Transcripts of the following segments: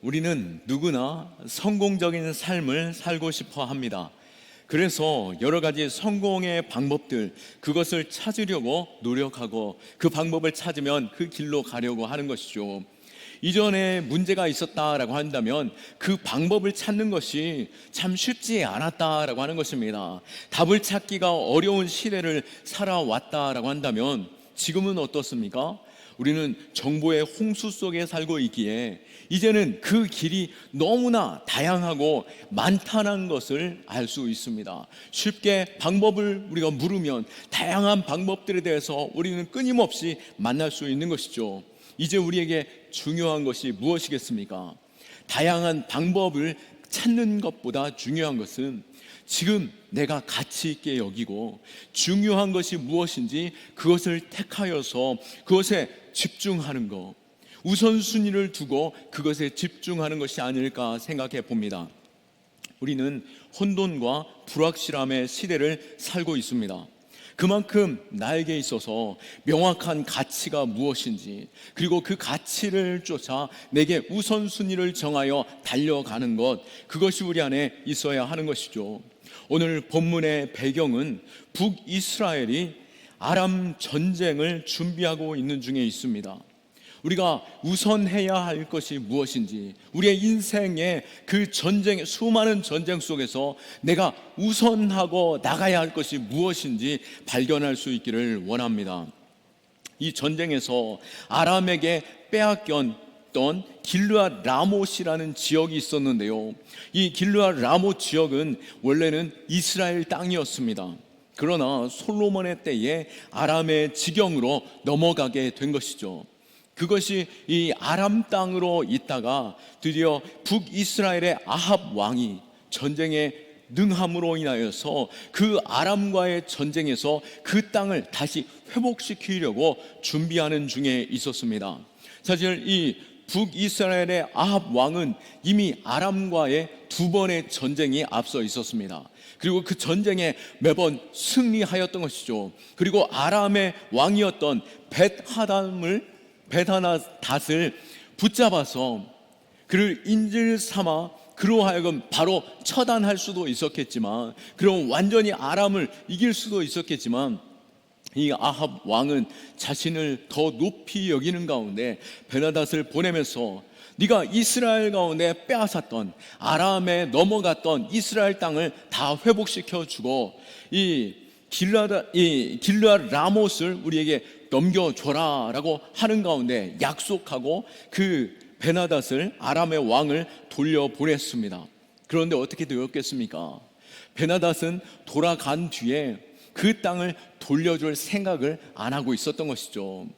우리는 누구나 성공적인 삶을 살고 싶어 합니다. 그래서 여러 가지 성공의 방법들, 그것을 찾으려고 노력하고 그 방법을 찾으면 그 길로 가려고 하는 것이죠. 이전에 문제가 있었다라고 한다면 그 방법을 찾는 것이 참 쉽지 않았다라고 하는 것입니다. 답을 찾기가 어려운 시대를 살아왔다라고 한다면 지금은 어떻습니까? 우리는 정보의 홍수 속에 살고 있기에 이제는 그 길이 너무나 다양하고 많다는 것을 알 수 있습니다. 쉽게 방법을 우리가 물으면 다양한 방법들에 대해서 우리는 끊임없이 만날 수 있는 것이죠. 이제 우리에게 중요한 것이 무엇이겠습니까? 다양한 방법을 찾는 것보다 중요한 것은 지금 내가 가치 있게 여기고 중요한 것이 무엇인지 그것을 택하여서 그것에 집중하는 것, 우선순위를 두고 그것에 집중하는 것이 아닐까 생각해 봅니다. 우리는 혼돈과 불확실함의 시대를 살고 있습니다. 그만큼 나에게 있어서 명확한 가치가 무엇인지, 그리고 그 가치를 쫓아 내게 우선순위를 정하여 달려가는 것, 그것이 우리 안에 있어야 하는 것이죠. 오늘 본문의 배경은 북이스라엘이 아람 전쟁을 준비하고 있는 중에 있습니다. 우리가 우선해야 할 것이 무엇인지, 우리의 인생의 그 전쟁, 수많은 전쟁 속에서 내가 우선하고 나가야 할 것이 무엇인지 발견할 수 있기를 원합니다. 이 전쟁에서 아람에게 빼앗겼던 길르앗 라못이라는 지역이 있었는데요, 이 길르앗 라못 지역은 원래는 이스라엘 땅이었습니다. 그러나 솔로몬의 때에 아람의 지경으로 넘어가게 된 것이죠. 그것이 이 아람 땅으로 있다가 드디어 북이스라엘의 아합 왕이 전쟁에 능함으로 인하여서 그 아람과의 전쟁에서 그 땅을 다시 회복시키려고 준비하는 중에 있었습니다. 사실 이 북이스라엘의 아합 왕은 이미 아람과의 두 번의 전쟁이 앞서 있었습니다. 그리고 그 전쟁에 매번 승리하였던 것이죠. 그리고 아람의 왕이었던 벳하닷을 붙잡아서 그를 인질 삼아 그로 하여금 바로 처단할 수도 있었겠지만, 그럼 완전히 아람을 이길 수도 있었겠지만, 이 아합 왕은 자신을 더 높이 여기는 가운데 벳하닷을 보내면서 네가 이스라엘 가운데 빼앗았던, 아람에 넘어갔던 이스라엘 땅을 다 회복시켜주고 이 길르앗 라못을 우리에게 넘겨줘라 라고 하는 가운데 약속하고 그 벳하닷을, 아람의 왕을 돌려보냈습니다. 그런데 어떻게 되었겠습니까? 벳하닷은 돌아간 뒤에 그 땅을 돌려줄 생각을 안 하고 있었던 것이죠.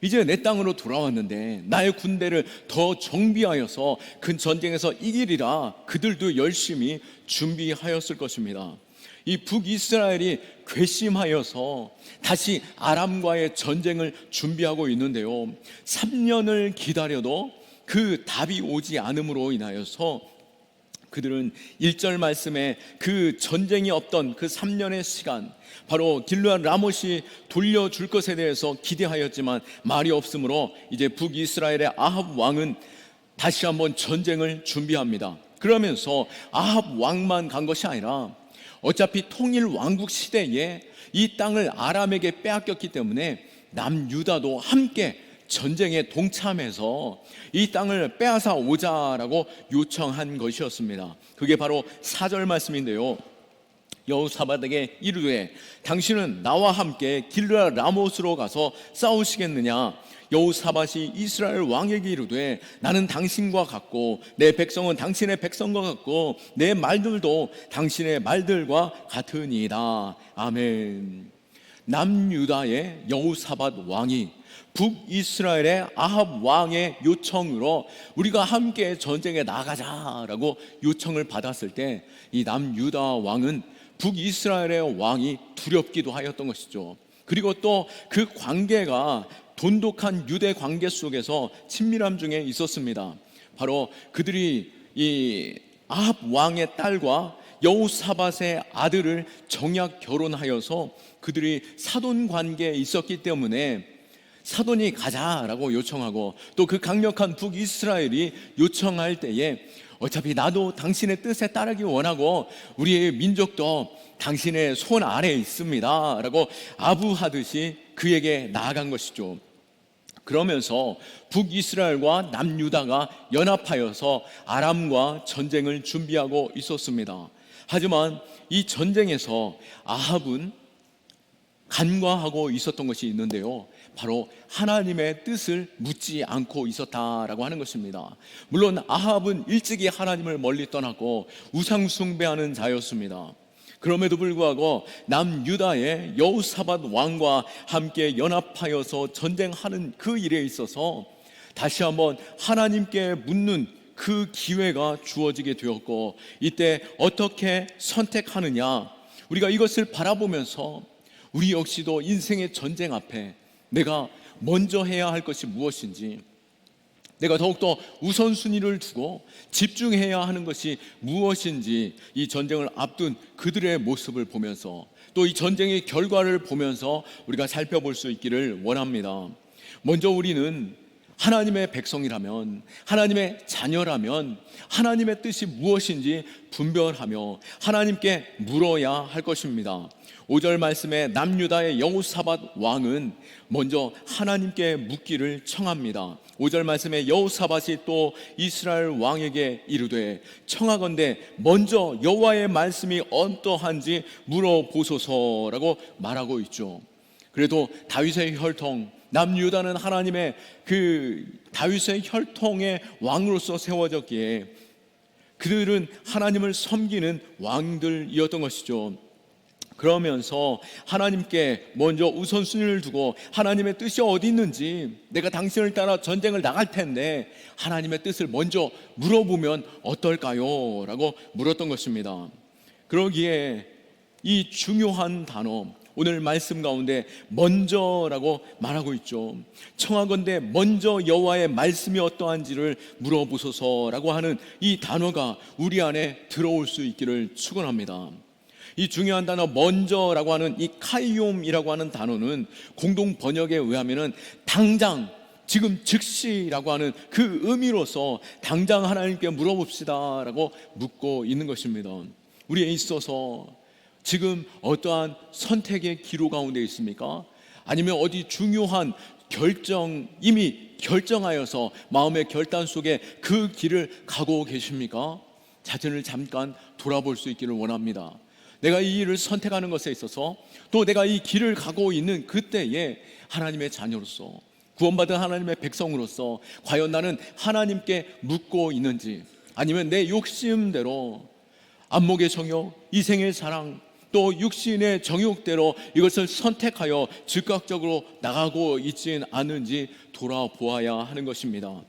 이제 내 땅으로 돌아왔는데 나의 군대를 더 정비하여서 그 전쟁에서 이기리라 그들도 열심히 준비하였을 것입니다. 이 북이스라엘이 괘씸하여서 다시 아람과의 전쟁을 준비하고 있는데요, 3년을 기다려도 그 답이 오지 않음으로 인하여서 그들은 1절 말씀에 그 전쟁이 없던 그 3년의 시간, 바로 길르앗 라못이 돌려줄 것에 대해서 기대하였지만 말이 없으므로 이제 북이스라엘의 아합 왕은 다시 한번 전쟁을 준비합니다. 그러면서 아합 왕만 간 것이 아니라 어차피 통일 왕국 시대에 이 땅을 아람에게 빼앗겼기 때문에 남유다도 함께 전쟁에 동참해서 이 땅을 빼앗아 오자라고 요청한 것이었습니다. 그게 바로 4절 말씀인데요, 여호사밧에게 이르되 당신은 나와 함께 길르앗 라못으로 가서 싸우시겠느냐? 여호사밧이 이스라엘 왕에게 이르되 나는 당신과 같고 내 백성은 당신의 백성과 같고 내 말들도 당신의 말들과 같으니이다. 아멘. 남유다의 여호사밧 왕이 북이스라엘의 아합 왕의 요청으로 우리가 함께 전쟁에 나가자라고 요청을 받았을 때 이 남유다 왕은 북이스라엘의 왕이 두렵기도 하였던 것이죠. 그리고 또 그 관계가 돈독한 유대 관계 속에서 친밀함 중에 있었습니다. 바로 그들이 이 아합 왕의 딸과 여호사밧의 아들을 정약 결혼하여서 그들이 사돈 관계에 있었기 때문에 사돈이 가자라고 요청하고 또 그 강력한 북이스라엘이 요청할 때에 어차피 나도 당신의 뜻에 따르기 원하고 우리의 민족도 당신의 손 아래에 있습니다 라고 아부하듯이 그에게 나아간 것이죠. 그러면서 북이스라엘과 남유다가 연합하여서 아람과 전쟁을 준비하고 있었습니다. 하지만 이 전쟁에서 아합은 간과하고 있었던 것이 있는데요, 바로 하나님의 뜻을 묻지 않고 있었다라고 하는 것입니다. 물론 아합은 일찍이 하나님을 멀리 떠났고 우상 숭배하는 자였습니다. 그럼에도 불구하고 남유다의 여호사밧 왕과 함께 연합하여서 전쟁하는 그 일에 있어서 다시 한번 하나님께 묻는 그 기회가 주어지게 되었고, 이때 어떻게 선택하느냐, 우리가 이것을 바라보면서 우리 역시도 인생의 전쟁 앞에 내가 먼저 해야 할 것이 무엇인지, 내가 더욱더 우선순위를 두고 집중해야 하는 것이 무엇인지, 이 전쟁을 앞둔 그들의 모습을 보면서 또 이 전쟁의 결과를 보면서 우리가 살펴볼 수 있기를 원합니다. 먼저 우리는 하나님의 백성이라면, 하나님의 자녀라면 하나님의 뜻이 무엇인지 분별하며 하나님께 물어야 할 것입니다. 5절 말씀에 남유다의 여호사밧 왕은 먼저 하나님께 묻기를 청합니다. 5절 말씀에 여호사밧이 또 이스라엘 왕에게 이르되 청하건대 먼저 여호와의 말씀이 어떠한지 물어보소서라고 말하고 있죠. 그래도 다윗의 혈통, 남유다는 하나님의 그 다윗의 혈통의 왕으로서 세워졌기에 그들은 하나님을 섬기는 왕들이었던 것이죠. 그러면서 하나님께 먼저 우선순위를 두고 하나님의 뜻이 어디 있는지, 내가 당신을 따라 전쟁을 나갈 텐데 하나님의 뜻을 먼저 물어보면 어떨까요? 라고 물었던 것입니다. 그러기에 이 중요한 단어, 오늘 말씀 가운데 먼저라고 말하고 있죠. 청하건대 먼저 여호와의 말씀이 어떠한지를 물어보소서라고 하는 이 단어가 우리 안에 들어올 수 있기를 축원합니다. 이 중요한 단어 먼저라고 하는 이 카이옴이라고 하는 단어는 공동 번역에 의하면은 당장, 지금 즉시라고 하는 그 의미로서 당장 하나님께 물어봅시다라고 묻고 있는 것입니다. 우리에 있어서 지금 어떠한 선택의 기로 가운데 있습니까? 아니면 어디 중요한 결정, 이미 결정하여서 마음의 결단 속에 그 길을 가고 계십니까? 자신을 잠깐 돌아볼 수 있기를 원합니다. 내가 이 일을 선택하는 것에 있어서 또 내가 이 길을 가고 있는 그때에 하나님의 자녀로서, 구원받은 하나님의 백성으로서 과연 나는 하나님께 묻고 있는지, 아니면 내 욕심대로 안목의 정욕, 이생의 사랑, 또 육신의 정욕대로 이것을 선택하여 즉각적으로 나가고 있진 않은지 돌아보아야 하는 것입니다.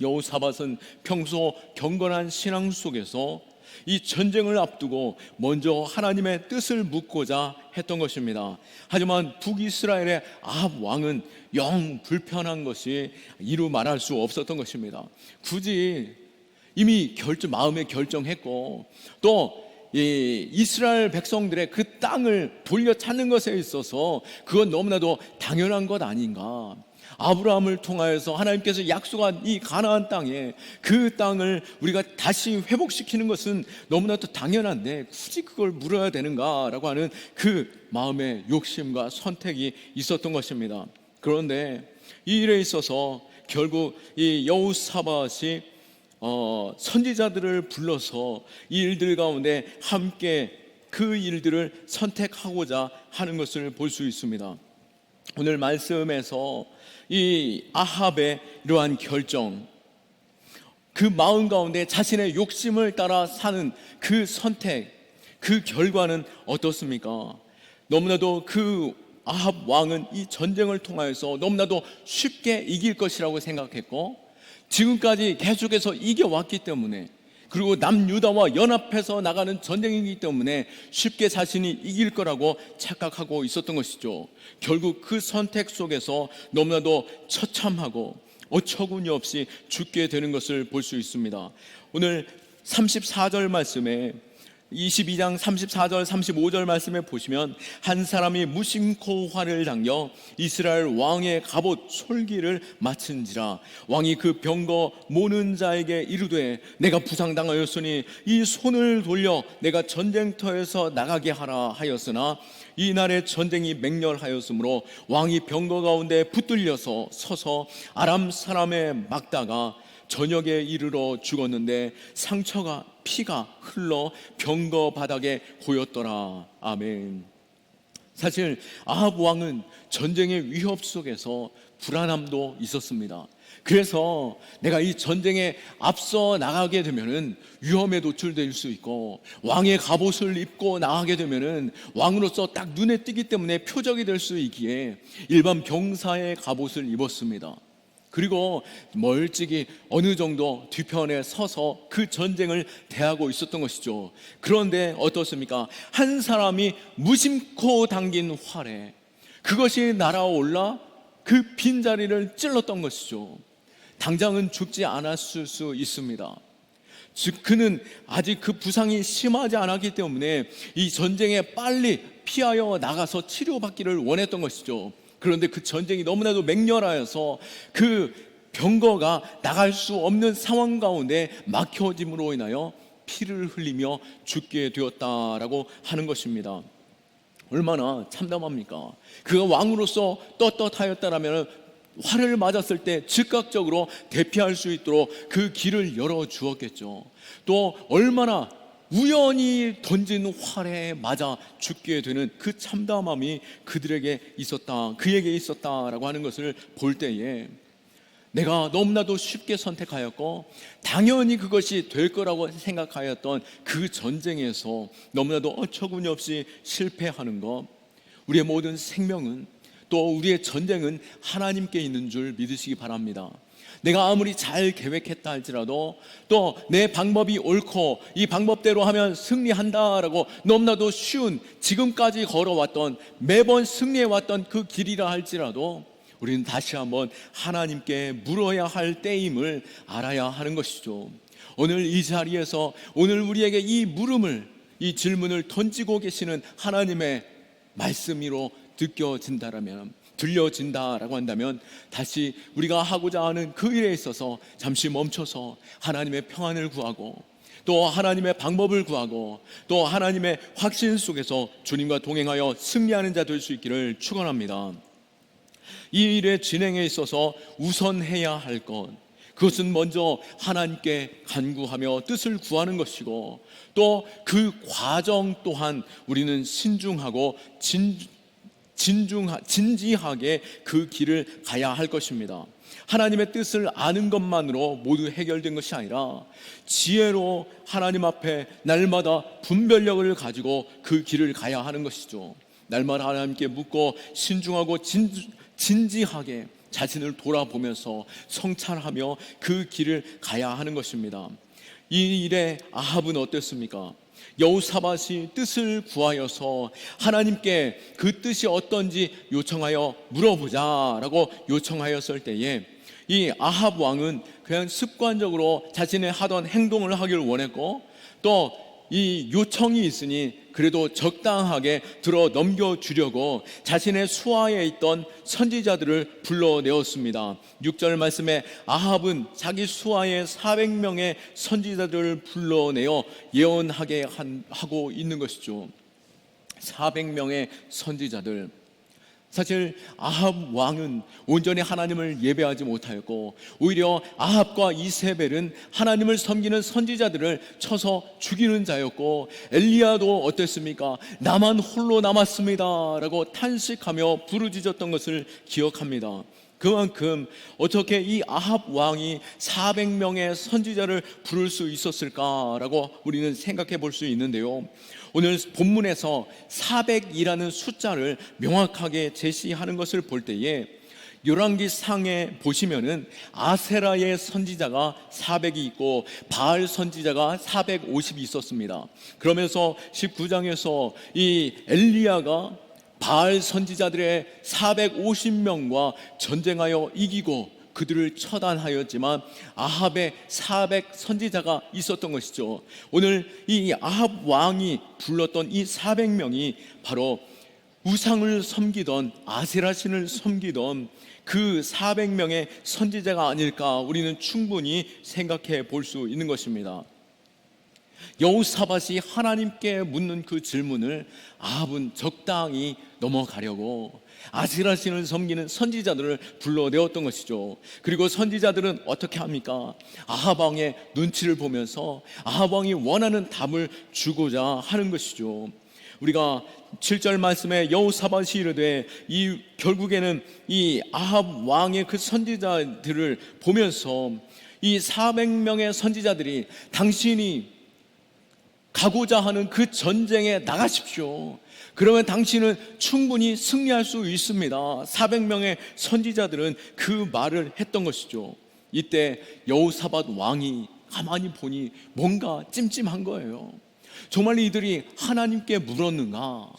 여호사밧은 평소 경건한 신앙 속에서 이 전쟁을 앞두고 먼저 하나님의 뜻을 묻고자 했던 것입니다. 하지만 북이스라엘의 아합 왕은 영 불편한 것이 이루 말할 수 없었던 것입니다. 굳이 이미 마음에 결정했고 또 이스라엘 백성들의 그 땅을 돌려찾는 것에 있어서 그건 너무나도 당연한 것 아닌가. 아브라함을 통하여서 하나님께서 약속한 이 가나안 땅에 그 땅을 우리가 다시 회복시키는 것은 너무나도 당연한데 굳이 그걸 물어야 되는가라고 하는 그 마음의 욕심과 선택이 있었던 것입니다. 그런데 이 일에 있어서 결국 이 여호사밧이 선지자들을 불러서 이 일들 가운데 함께 그 일들을 선택하고자 하는 것을 볼 수 있습니다. 오늘 말씀에서 이 아합의 이러한 결정, 그 마음 가운데 자신의 욕심을 따라 사는 그 선택, 그 결과는 어떻습니까? 너무나도 그 아합 왕은 이 전쟁을 통하여서 너무나도 쉽게 이길 것이라고 생각했고 지금까지 계속해서 이겨왔기 때문에, 그리고 남유다와 연합해서 나가는 전쟁이기 때문에 쉽게 자신이 이길 거라고 착각하고 있었던 것이죠. 결국 그 선택 속에서 너무나도 처참하고 어처구니 없이 죽게 되는 것을 볼 수 있습니다. 오늘 34절 말씀에 22장 34절 35절 말씀에 보시면 한 사람이 무심코 활을 당겨 이스라엘 왕의 갑옷 솔기를 마친지라. 왕이 그 병거 모는 자에게 이르되 내가 부상당하였으니 이 손을 돌려 내가 전쟁터에서 나가게 하라 하였으나 이날에 전쟁이 맹렬하였으므로 왕이 병거 가운데 붙들려서 서서 아람 사람에 막다가 저녁에 이르러 죽었는데 상처가 피가 흘러 병거 바닥에 고였더라. 아멘. 사실 아합 왕은 전쟁의 위협 속에서 불안함도 있었습니다. 그래서 내가 이 전쟁에 앞서 나가게 되면은 위험에 노출될 수 있고, 왕의 갑옷을 입고 나가게 되면은 왕으로서 딱 눈에 띄기 때문에 표적이 될 수 있기에 일반 병사의 갑옷을 입었습니다. 그리고 멀찍이 어느 정도 뒤편에 서서 그 전쟁을 대하고 있었던 것이죠. 그런데 어떻습니까? 한 사람이 무심코 당긴 활에 그것이 날아올라 그 빈자리를 찔렀던 것이죠. 당장은 죽지 않았을 수 있습니다. 즉 그는 아직 그 부상이 심하지 않았기 때문에 이 전쟁에 빨리 피하여 나가서 치료받기를 원했던 것이죠. 그런데 그 전쟁이 너무나도 맹렬하여서 그 병거가 나갈 수 없는 상황 가운데 막혀짐으로 인하여 피를 흘리며 죽게 되었다라고 하는 것입니다. 얼마나 참담합니까? 그가 왕으로서 떳떳하였다라면 활을 맞았을 때 즉각적으로 대피할 수 있도록 그 길을 열어주었겠죠. 또 얼마나 우연히 던진 활에 맞아 죽게 되는 그 참담함이 그들에게 있었다, 그에게 있었다라고 하는 것을 볼 때에 내가 너무나도 쉽게 선택하였고 당연히 그것이 될 거라고 생각하였던 그 전쟁에서 너무나도 어처구니 없이 실패하는 것, 우리의 모든 생명은 또 우리의 전쟁은 하나님께 있는 줄 믿으시기 바랍니다. 내가 아무리 잘 계획했다 할지라도 또 내 방법이 옳고 이 방법대로 하면 승리한다라고 너무나도 쉬운 지금까지 걸어왔던 매번 승리해왔던 그 길이라 할지라도 우리는 다시 한번 하나님께 물어야 할 때임을 알아야 하는 것이죠. 오늘 이 자리에서 오늘 우리에게 이 물음을, 이 질문을 던지고 계시는 하나님의 말씀으로 들려진다라고 한다면 다시 우리가 하고자 하는 그 일에 있어서 잠시 멈춰서 하나님의 평안을 구하고 또 하나님의 방법을 구하고 또 하나님의 확신 속에서 주님과 동행하여 승리하는 자 될 수 있기를 축원합니다. 이 일의 진행에 있어서 우선 해야 할 것, 그것은 먼저 하나님께 간구하며 뜻을 구하는 것이고 또 그 과정 또한 우리는 신중하고 진지하게 그 길을 가야 할 것입니다. 하나님의 뜻을 아는 것만으로 모두 해결된 것이 아니라 지혜로 하나님 앞에 날마다 분별력을 가지고 그 길을 가야 하는 것이죠. 날마다 하나님께 묻고 신중하고 진지하게 자신을 돌아보면서 성찰하며 그 길을 가야 하는 것입니다. 이 일에 아합은 어땠습니까? 여호사밧이 뜻을 구하여서 하나님께 그 뜻이 어떤지 요청하여 물어보자라고 요청하였을 때에 이 아합 왕은 그냥 습관적으로 자신의 하던 행동을 하기를 원했고 또 이 요청이 있으니 그래도 적당하게 들어 넘겨주려고 자신의 수하에 있던 선지자들을 불러내었습니다. 6절 말씀에 아합은 자기 수하에 400명의 선지자들을 불러내어 예언하게 하고 있는 것이죠. 400명의 선지자들. 사실 아합 왕은 온전히 하나님을 예배하지 못하였고 오히려 아합과 이세벨은 하나님을 섬기는 선지자들을 쳐서 죽이는 자였고 엘리야도 어땠습니까? 나만 홀로 남았습니다 라고 탄식하며 부르짖었던 것을 기억합니다. 그만큼 어떻게 이 아합 왕이 400명의 선지자를 부를 수 있었을까라고 우리는 생각해 볼 수 있는데요, 오늘 본문에서 400이라는 숫자를 명확하게 제시하는 것을 볼 때에 열왕기 상에 보시면은 아세라의 선지자가 400이 있고 바알 선지자가 450이 있었습니다. 그러면서 19장에서 이 엘리야가 바알 선지자들의 450명과 전쟁하여 이기고 그들을 처단하였지만 아합의 400 선지자가 있었던 것이죠. 오늘 이 아합 왕이 불렀던 이 400명이 바로 우상을 섬기던 아세라 신을 섬기던 그 400명의 선지자가 아닐까 우리는 충분히 생각해 볼 수 있는 것입니다. 여호사밧이 하나님께 묻는 그 질문을 아합은 적당히 넘어가려고 아세라 신을 섬기는 선지자들을 불러내었던 것이죠. 그리고 선지자들은 어떻게 합니까? 아합 왕의 눈치를 보면서 아합 왕이 원하는 답을 주고자 하는 것이죠. 우리가 7절 말씀에 여호사밧이 이르되 결국에는 이 아합 왕의 그 선지자들을 보면서 이 400명의 선지자들이 당신이 가고자 하는 그 전쟁에 나가십시오. 그러면 당신은 충분히 승리할 수 있습니다. 400명의 선지자들은 그 말을 했던 것이죠. 이때 여호사밧 왕이 가만히 보니 뭔가 찜찜한 거예요. 정말 이들이 하나님께 물었는가?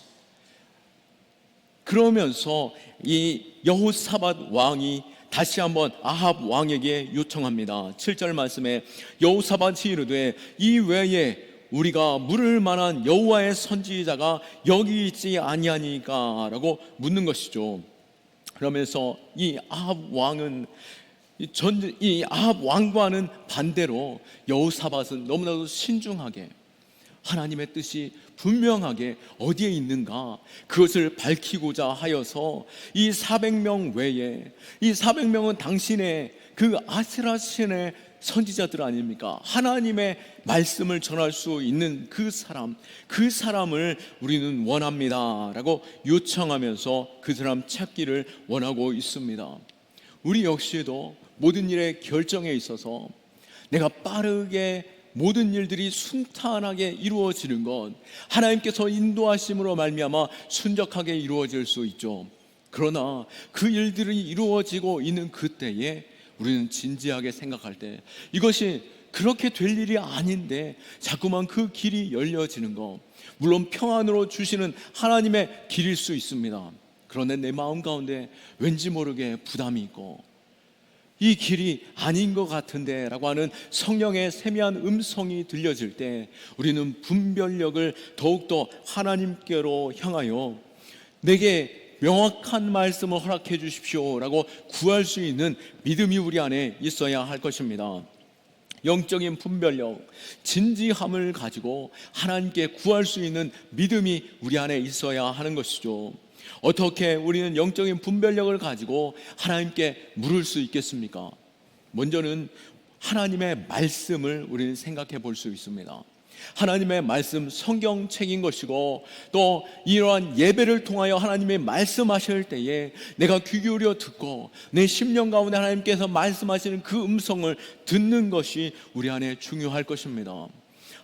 그러면서 이 여호사밧 왕이 다시 한번 아합 왕에게 요청합니다. 7절 말씀에 여호사밧이 이르되 이 외에 우리가 물을 만한 여호와의 선지자가 여기 있지 아니하니까 라고 묻는 것이죠. 그러면서 이 아합 왕은 이 아합 왕과는 반대로 여호사밧은 너무나도 신중하게 하나님의 뜻이 분명하게 어디에 있는가 그것을 밝히고자 하여서 이 400명 외에 이 400명은 당신의 그 아세라 신의 선지자들 아닙니까? 하나님의 말씀을 전할 수 있는 그 사람을 우리는 원합니다 라고 요청하면서 그 사람 찾기를 원하고 있습니다. 우리 역시도 모든 일의 결정에 있어서 내가 빠르게 모든 일들이 순탄하게 이루어지는 건 하나님께서 인도하심으로 말미암아 순적하게 이루어질 수 있죠. 그러나 그 일들이 이루어지고 있는 그때에 우리는 진지하게 생각할 때 이것이 그렇게 될 일이 아닌데 자꾸만 그 길이 열려지는 것, 물론 평안으로 주시는 하나님의 길일 수 있습니다. 그런데 내 마음 가운데 왠지 모르게 부담이 있고 이 길이 아닌 것 같은데 라고 하는 성령의 세미한 음성이 들려질 때 우리는 분별력을 더욱더 하나님께로 향하여 내게 명확한 말씀을 허락해 주십시오 라고 구할 수 있는 믿음이 우리 안에 있어야 할 것입니다. 영적인 분별력, 진지함을 가지고 하나님께 구할 수 있는 믿음이 우리 안에 있어야 하는 것이죠. 어떻게 우리는 영적인 분별력을 가지고 하나님께 물을 수 있겠습니까? 먼저는 하나님의 말씀을 우리는 생각해 볼 수 있습니다. 하나님의 말씀, 성경책인 것이고 또 이러한 예배를 통하여 하나님의 말씀하실 때에 내가 귀 기울여 듣고 내 심령 가운데 하나님께서 말씀하시는 그 음성을 듣는 것이 우리 안에 중요할 것입니다.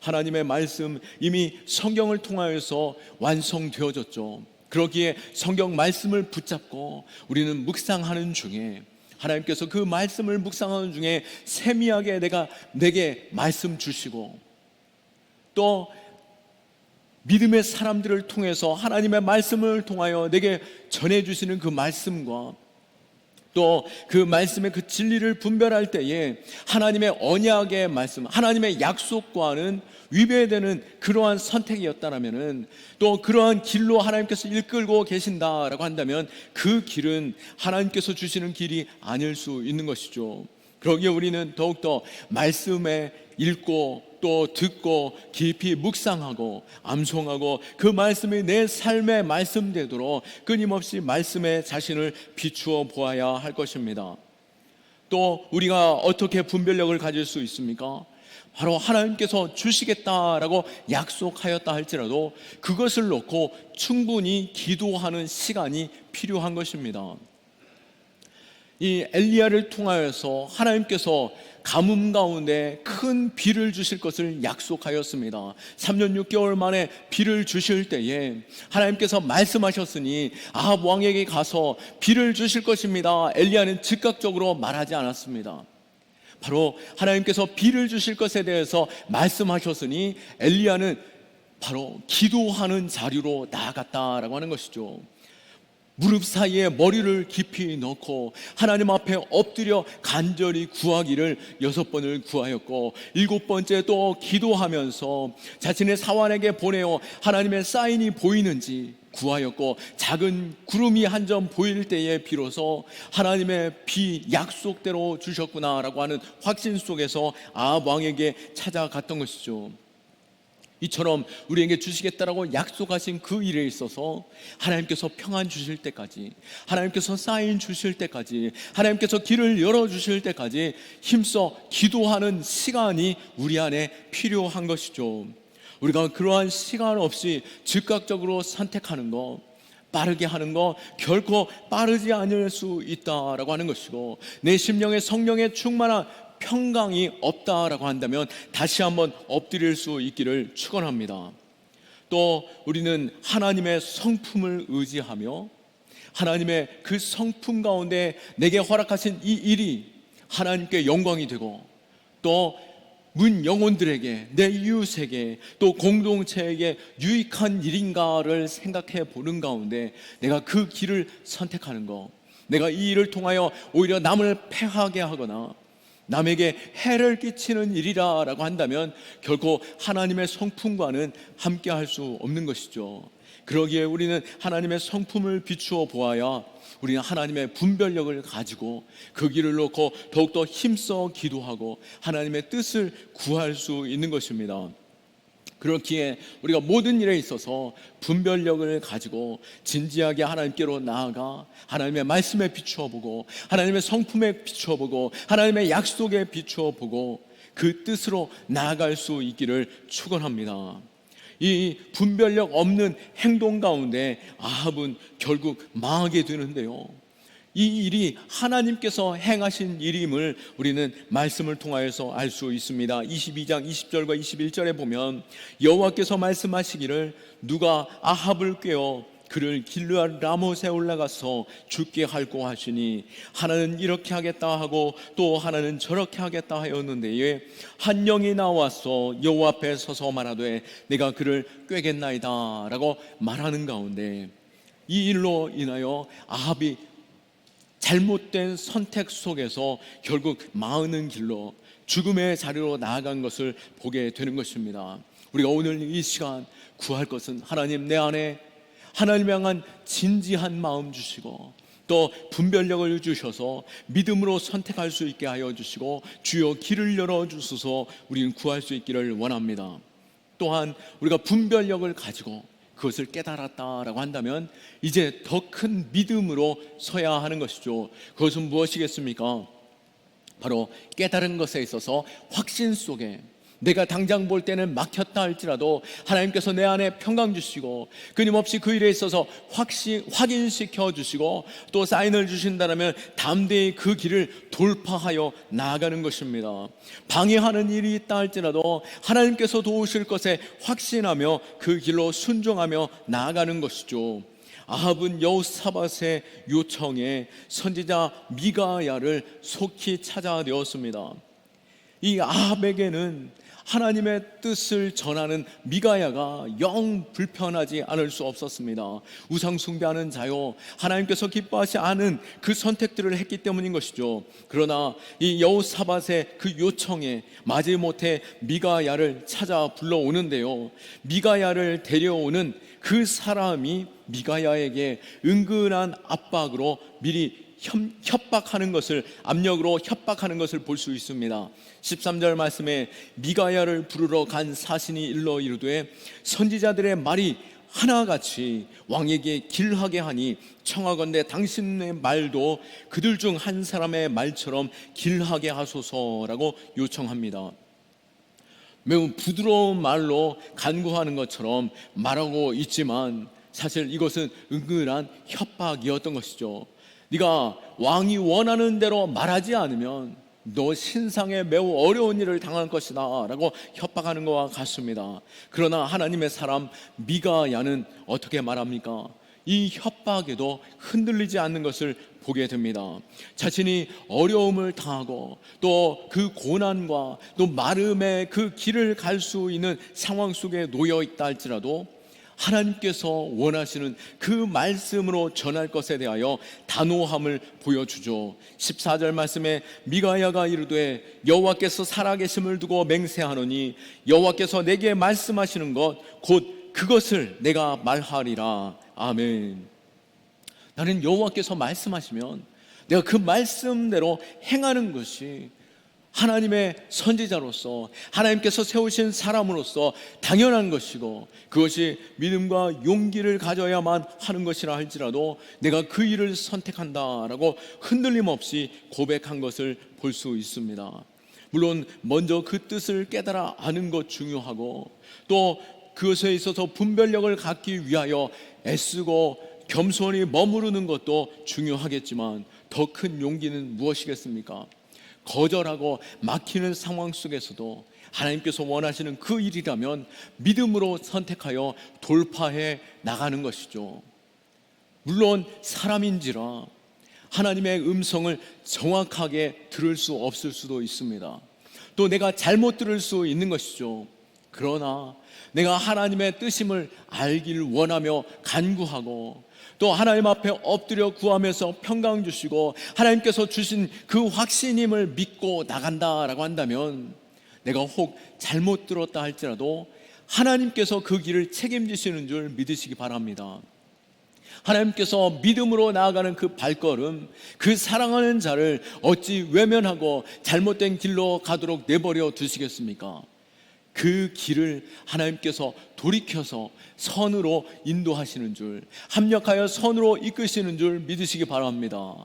하나님의 말씀 이미 성경을 통하여서 완성되어졌죠. 그러기에 성경 말씀을 붙잡고 우리는 묵상하는 중에 하나님께서 그 말씀을 묵상하는 중에 세미하게 내게 말씀 주시고 또 믿음의 사람들을 통해서 하나님의 말씀을 통하여 내게 전해주시는 그 말씀과 또 그 말씀의 그 진리를 분별할 때에 하나님의 언약의 말씀, 하나님의 약속과는 위배되는 그러한 선택이었다면 또 그러한 길로 하나님께서 이끌고 계신다라고 한다면 그 길은 하나님께서 주시는 길이 아닐 수 있는 것이죠. 그러기에 우리는 더욱더 말씀에 읽고 또 듣고 깊이 묵상하고 암송하고 그 말씀이 내 삶의 말씀 되도록 끊임없이 말씀에 자신을 비추어 보아야 할 것입니다. 또 우리가 어떻게 분별력을 가질 수 있습니까? 바로 하나님께서 주시겠다라고 약속하였다 할지라도 그것을 놓고 충분히 기도하는 시간이 필요한 것입니다. 이 엘리야를 통하여서 하나님께서 가뭄 가운데 큰 비를 주실 것을 약속하였습니다. 3년 6개월 만에 비를 주실 때에 하나님께서 말씀하셨으니 아합 왕에게 가서 비를 주실 것입니다. 엘리야는 즉각적으로 말하지 않았습니다. 바로 하나님께서 비를 주실 것에 대해서 말씀하셨으니 엘리야는 바로 기도하는 자리로 나아갔다라고 하는 것이죠. 무릎 사이에 머리를 깊이 넣고 하나님 앞에 엎드려 간절히 구하기를 6번을 구하였고, 7번째 또 기도하면서 자신의 사환에게 보내어 하나님의 사인이 보이는지 구하였고, 작은 구름이 한 점 보일 때에 비로소 하나님의 비 약속대로 주셨구나라고 하는 확신 속에서 아합 왕에게 찾아갔던 것이죠. 이처럼 우리에게 주시겠다라고 약속하신 그 일에 있어서 하나님께서 평안 주실 때까지, 하나님께서 사인 주실 때까지, 하나님께서 길을 열어주실 때까지 힘써 기도하는 시간이 우리 안에 필요한 것이죠. 우리가 그러한 시간 없이 즉각적으로 선택하는 것, 빠르게 하는 것, 결코 빠르지 않을 수 있다라고 하는 것이고, 내 심령에 성령의 충만한 평강이 없다라고 한다면 다시 한번 엎드릴 수 있기를 축원합니다. 또 우리는 하나님의 성품을 의지하며 하나님의 그 성품 가운데 내게 허락하신 이 일이 하나님께 영광이 되고, 또 문 영혼들에게, 내 이웃에게, 또 공동체에게 유익한 일인가를 생각해 보는 가운데 내가 그 길을 선택하는 것, 내가 이 일을 통하여 오히려 남을 패하게 하거나 남에게 해를 끼치는 일이라고 한다면 결코 하나님의 성품과는 함께 할 수 없는 것이죠. 그러기에 우리는 하나님의 성품을 비추어 보아야 우리는 하나님의 분별력을 가지고 그 길을 놓고 더욱더 힘써 기도하고 하나님의 뜻을 구할 수 있는 것입니다. 그렇기에 우리가 모든 일에 있어서 분별력을 가지고 진지하게 하나님께로 나아가 하나님의 말씀에 비추어 보고, 하나님의 성품에 비추어 보고, 하나님의 약속에 비추어 보고 그 뜻으로 나아갈 수 있기를 축원합니다. 이 분별력 없는 행동 가운데 아합은 결국 망하게 되는데요, 이 일이 하나님께서 행하신 일임을 우리는 말씀을 통하여서 알 수 있습니다. 22장 20절과 21절에 보면 여호와께서 말씀하시기를 누가 아합을 꾀어 그를 길르앗 라못에 올라가서 죽게 할고 하시니 하나는 이렇게 하겠다 하고 또 하나는 저렇게 하겠다 하였는데 한 영이 나와서 여호와 앞에 서서 말하되 내가 그를 꾀겠나이다 라고 말하는 가운데, 이 일로 인하여 아합이 잘못된 선택 속에서 결국 망하는 길로 죽음의 자리로 나아간 것을 보게 되는 것입니다. 우리가 오늘 이 시간 구할 것은 하나님, 내 안에 하나님을 향한 진지한 마음 주시고 또 분별력을 주셔서 믿음으로 선택할 수 있게 하여 주시고 주여 길을 열어주소서 우리는 구할 수 있기를 원합니다. 또한 우리가 분별력을 가지고 그것을 깨달았다라고 한다면 이제 더 큰 믿음으로 서야 하는 것이죠. 그것은 무엇이겠습니까? 바로 깨달은 것에 있어서 확신 속에, 내가 당장 볼 때는 막혔다 할지라도 하나님께서 내 안에 평강 주시고 끊임없이 그 일에 있어서 확인시켜 주시고 또 사인을 주신다면 담대히 그 길을 돌파하여 나아가는 것입니다. 방해하는 일이 있다 할지라도 하나님께서 도우실 것에 확신하며 그 길로 순종하며 나아가는 것이죠. 아합은 여호사밧의 요청에 선지자 미가야를 속히 찾아내었습니다. 이 아합에게는 하나님의 뜻을 전하는 미가야가 영 불편하지 않을 수 없었습니다. 우상 숭배하는 자요, 하나님께서 기뻐하지 않은 그 선택들을 했기 때문인 것이죠. 그러나 이 여호사밧의 그 요청에 마지못해 미가야를 찾아 불러오는데요, 미가야를 데려오는 그 사람이 미가야에게 은근한 압박으로 미리 협박하는 것을, 압력으로 협박하는 것을 볼 수 있습니다. 13절 말씀에 미가야를 부르러 간 사신이 일러 이르되 선지자들의 말이 하나같이 왕에게 길하게 하니 청하건대 당신의 말도 그들 중 한 사람의 말처럼 길하게 하소서라고 요청합니다. 매우 부드러운 말로 간구하는 것처럼 말하고 있지만 사실 이것은 은근한 협박이었던 것이죠. 네가 왕이 원하는 대로 말하지 않으면 너 신상에 매우 어려운 일을 당할 것이다 라고 협박하는 것과 같습니다. 그러나 하나님의 사람 미가야는 어떻게 말합니까? 이 협박에도 흔들리지 않는 것을 보게 됩니다. 자신이 어려움을 당하고 또 그 고난과 또 마름의 그 길을 갈 수 있는 상황 속에 놓여 있다 할지라도 하나님께서 원하시는 그 말씀으로 전할 것에 대하여 단호함을 보여주죠. 14절 말씀에 미가야가 이르되 여호와께서 살아계심을 두고 맹세하노니 여호와께서 내게 말씀하시는 것 곧 그것을 내가 말하리라. 아멘. 나는 여호와께서 말씀하시면 내가 그 말씀대로 행하는 것이 하나님의 선지자로서 하나님께서 세우신 사람으로서 당연한 것이고, 그것이 믿음과 용기를 가져야만 하는 것이라 할지라도 내가 그 일을 선택한다라고 흔들림 없이 고백한 것을 볼 수 있습니다. 물론 먼저 그 뜻을 깨달아 아는 것 중요하고, 또 그것에 있어서 분별력을 갖기 위하여 애쓰고 겸손히 머무르는 것도 중요하겠지만, 더 큰 용기는 무엇이겠습니까? 거절하고 막히는 상황 속에서도 하나님께서 원하시는 그 일이라면 믿음으로 선택하여 돌파해 나가는 것이죠. 물론 사람인지라 하나님의 음성을 정확하게 들을 수 없을 수도 있습니다. 또 내가 잘못 들을 수 있는 것이죠. 그러나 내가 하나님의 뜻임을 알기를 원하며 간구하고, 또 하나님 앞에 엎드려 구하면서 평강 주시고 하나님께서 주신 그 확신임을 믿고 나간다라고 한다면, 내가 혹 잘못 들었다 할지라도 하나님께서 그 길을 책임지시는 줄 믿으시기 바랍니다. 하나님께서 믿음으로 나아가는 그 발걸음, 그 사랑하는 자를 어찌 외면하고 잘못된 길로 가도록 내버려 두시겠습니까? 그 길을 하나님께서 돌이켜서 선으로 인도하시는 줄, 합력하여 선으로 이끄시는 줄 믿으시기 바랍니다.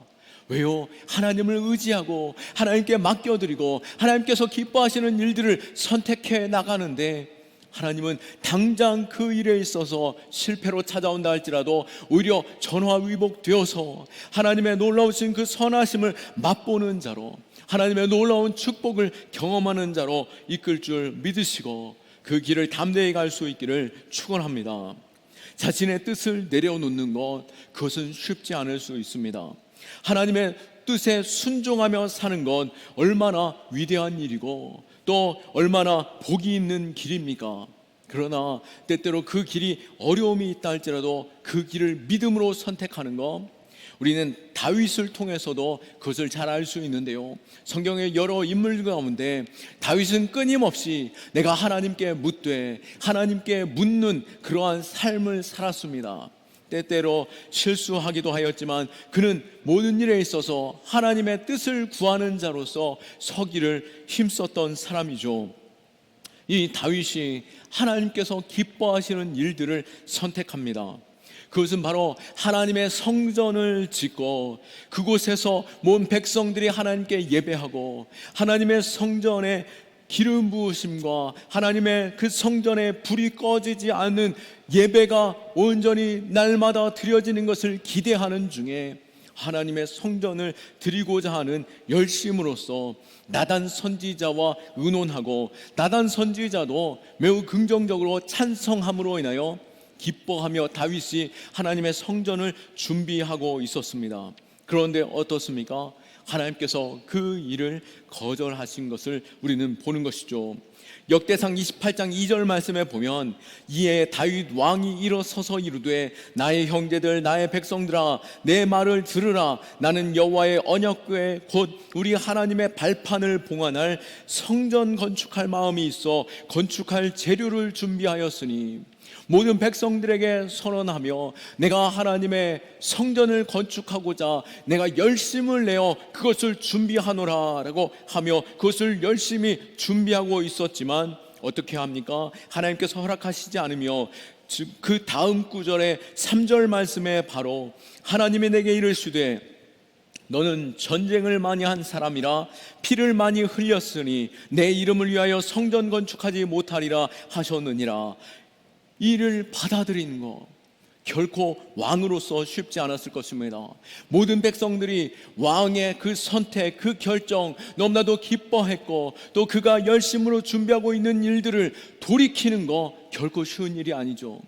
왜요? 하나님을 의지하고 하나님께 맡겨드리고 하나님께서 기뻐하시는 일들을 선택해 나가는데, 하나님은 당장 그 일에 있어서 실패로 찾아온다 할지라도 오히려 전화위복되어서 하나님의 놀라우신 그 선하심을 맛보는 자로, 하나님의 놀라운 축복을 경험하는 자로 이끌 줄 믿으시고 그 길을 담대히 갈 수 있기를 축원합니다. 자신의 뜻을 내려놓는 것, 그것은 쉽지 않을 수 있습니다. 하나님의 뜻에 순종하며 사는 건 얼마나 위대한 일이고 또 얼마나 복이 있는 길입니까? 그러나 때때로 그 길이 어려움이 있다 할지라도 그 길을 믿음으로 선택하는 것, 우리는 다윗을 통해서도 그것을 잘 알 수 있는데요, 성경의 여러 인물 가운데 다윗은 끊임없이 내가 하나님께 묻되 하나님께 묻는 그러한 삶을 살았습니다. 때때로 실수하기도 하였지만 그는 모든 일에 있어서 하나님의 뜻을 구하는 자로서 서기를 힘썼던 사람이죠. 이 다윗이 하나님께서 기뻐하시는 일들을 선택합니다. 그것은 바로 하나님의 성전을 짓고 그곳에서 모든 백성들이 하나님께 예배하고 하나님의 성전에 기름 부으심과 하나님의 그 성전에 불이 꺼지지 않는 예배가 온전히 날마다 드려지는 것을 기대하는 중에 하나님의 성전을 드리고자 하는 열심으로써 나단 선지자와 의논하고 나단 선지자도 매우 긍정적으로 찬성함으로 인하여 기뻐하며 다윗이 하나님의 성전을 준비하고 있었습니다. 그런데 어떻습니까? 하나님께서 그 일을 거절하신 것을 우리는 보는 것이죠. 역대상 28장 2절 말씀에 보면, 이에 다윗 왕이 일어서서 이르되 나의 형제들 나의 백성들아 내 말을 들으라. 나는 여호와의 언약궤 곧 우리 하나님의 발판을 봉안할 성전 건축할 마음이 있어 건축할 재료를 준비하였으니 모든 백성들에게 선언하며 내가 하나님의 성전을 건축하고자 내가 열심을 내어 그것을 준비하노라 라고 하며 그것을 열심히 준비하고 있었지만 어떻게 합니까? 하나님께서 허락하시지 않으며 그 다음 구절의 3절 말씀에 바로 하나님이 내게 이르시되 너는 전쟁을 많이 한 사람이라 피를 많이 흘렸으니 내 이름을 위하여 성전 건축하지 못하리라 하셨느니라. 이를 받아들이는 것, 결코 왕으로서 쉽지 않았을 것입니다. 모든 백성들이 왕의 그 선택, 그 결정 너무나도 기뻐했고 또 그가 열심으로 준비하고 있는 일들을 돌이키는 거 결코 쉬운 일이 아니죠.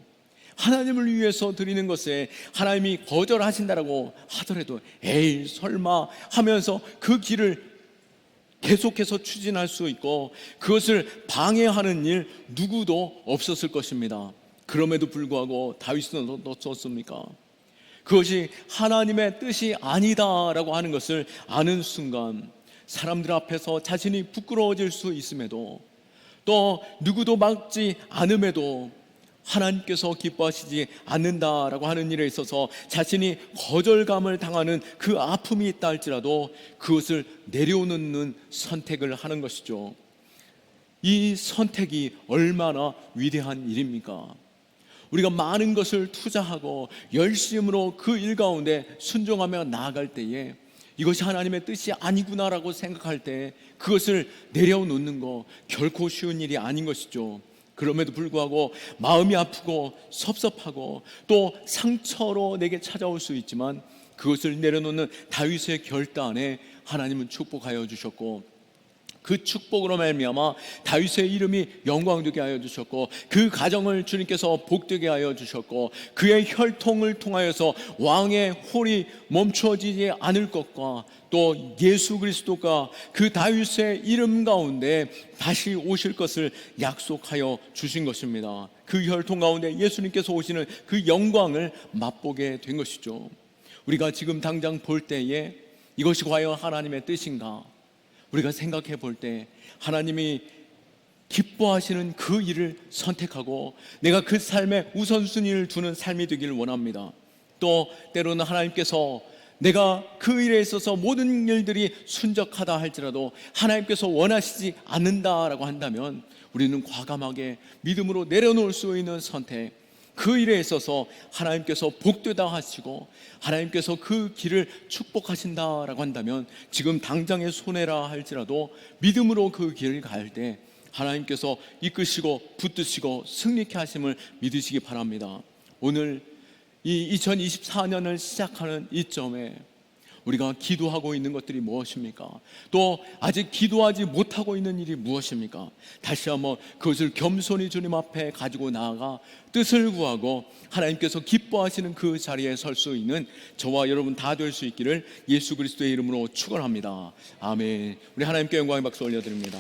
하나님을 위해서 드리는 것에 하나님이 거절하신다라고 하더라도 에이 설마 하면서 그 길을 계속해서 추진할 수 있고 그것을 방해하는 일 누구도 없었을 것입니다. 그럼에도 불구하고 다윗은 어떻습니까? 그것이 하나님의 뜻이 아니다라고 하는 것을 아는 순간 사람들 앞에서 자신이 부끄러워질 수 있음에도 또 누구도 막지 않음에도 하나님께서 기뻐하시지 않는다라고 하는 일에 있어서 자신이 거절감을 당하는 그 아픔이 있다 할지라도 그것을 내려놓는 선택을 하는 것이죠. 이 선택이 얼마나 위대한 일입니까? 우리가 많은 것을 투자하고 열심으로 그 일 가운데 순종하며 나아갈 때에 이것이 하나님의 뜻이 아니구나라고 생각할 때 그것을 내려놓는 거 결코 쉬운 일이 아닌 것이죠. 그럼에도 불구하고 마음이 아프고 섭섭하고 또 상처로 내게 찾아올 수 있지만 그것을 내려놓는 다윗의 결단에 하나님은 축복하여 주셨고 그 축복으로 말미암아 다윗의 이름이 영광되게 하여 주셨고 그 가정을 주님께서 복되게 하여 주셨고 그의 혈통을 통하여서 왕의 홀이 멈춰지지 않을 것과 또 예수 그리스도가 그 다윗의 이름 가운데 다시 오실 것을 약속하여 주신 것입니다. 그 혈통 가운데 예수님께서 오시는 그 영광을 맛보게 된 것이죠. 우리가 지금 당장 볼 때에 이것이 과연 하나님의 뜻인가? 우리가 생각해 볼 때 하나님이 기뻐하시는 그 일을 선택하고 내가 그 삶에 우선순위를 두는 삶이 되기를 원합니다. 또 때로는 하나님께서 내가 그 일에 있어서 모든 일들이 순적하다 할지라도 하나님께서 원하시지 않는다라고 한다면 우리는 과감하게 믿음으로 내려놓을 수 있는 선택, 그 일에 있어서 하나님께서 복되다 하시고 하나님께서 그 길을 축복하신다라고 한다면 지금 당장의 손해라 할지라도 믿음으로 그 길을 갈 때 하나님께서 이끄시고 붙드시고 승리케 하심을 믿으시기 바랍니다. 오늘 이 2024년을 시작하는 이점에 우리가 기도하고 있는 것들이 무엇입니까? 또 아직 기도하지 못하고 있는 일이 무엇입니까? 다시 한번 그것을 겸손히 주님 앞에 가지고 나아가 뜻을 구하고 하나님께서 기뻐하시는 그 자리에 설 수 있는 저와 여러분 다 될 수 있기를 예수 그리스도의 이름으로 축원합니다. 아멘. 우리 하나님께 영광의 박수 올려드립니다.